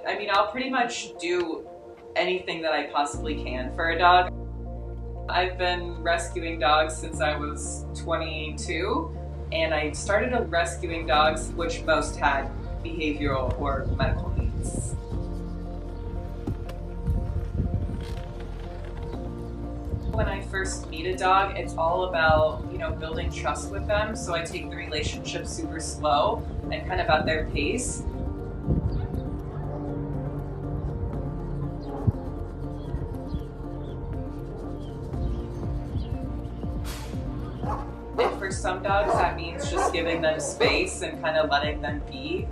I mean, I'll pretty much do anything that I possibly can for a dog. I've been rescuing dogs since I was 22, and I started rescuing dogs which most had behavioral or medical needs. When I first meet a dog, it's all about, building trust with them. So I take the relationship super slow and kind of at their pace. And for some dogs, that means just giving them space and kind of letting them be.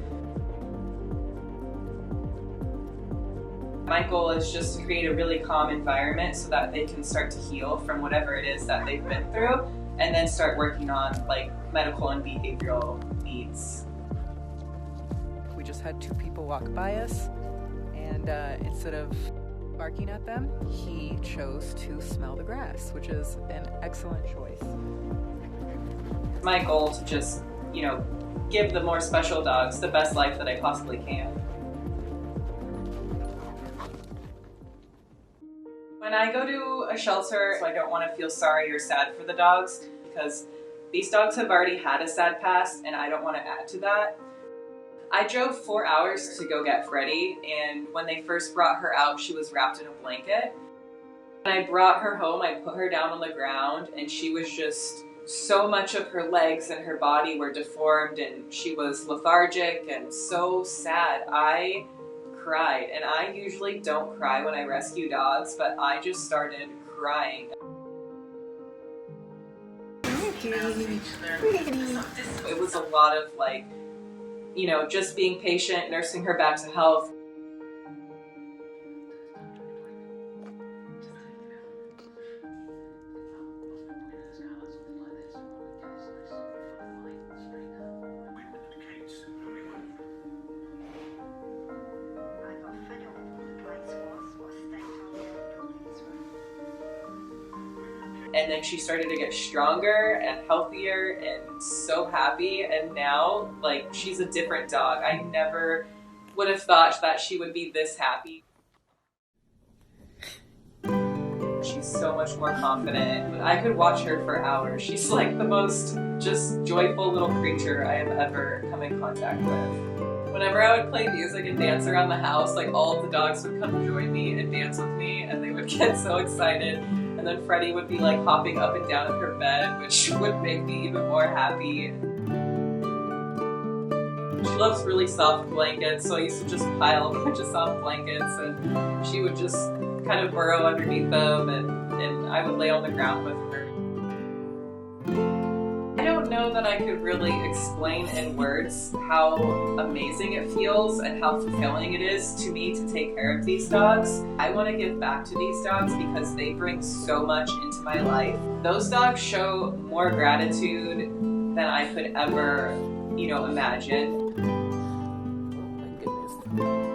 My goal is just to create a really calm environment so that they can start to heal from whatever it is that they've been through, and then start working on medical and behavioral needs. We just had two people walk by us, and instead of barking at them, he chose to smell the grass, which is an excellent choice. My goal to just, give the more special dogs the best life that I possibly can. When I go to a shelter, I don't want to feel sorry or sad for the dogs, because these dogs have already had a sad past and I don't want to add to that. I drove 4 hours to go get Freddie, and when they first brought her out, she was wrapped in a blanket. When I brought her home, I put her down on the ground, and she was just, so much of her legs and her body were deformed, and she was lethargic and so sad. I cried, and I usually don't cry when I rescue dogs, but I just started crying. It was a lot of just being patient, nursing her back to health. And then she started to get stronger and healthier and so happy, and now she's a different dog. I never would have thought that she would be this happy. She's so much more confident. I could watch her for hours. She's the most just joyful little creature I have ever come in contact with. Whenever I would play music and dance around the house, all of the dogs would come join me and dance with me, and they would get so excited. And then Freddie would be hopping up and down in her bed, which would make me even more happy. She loves really soft blankets, so I used to just pile a bunch of soft blankets, and she would just kind of burrow underneath them, and I would lay on the ground with her. I don't know that I could really explain in words how amazing it feels and how fulfilling it is to me to take care of these dogs. I want to give back to these dogs because they bring so much into my life. Those dogs show more gratitude than I could ever, imagine. Oh my goodness.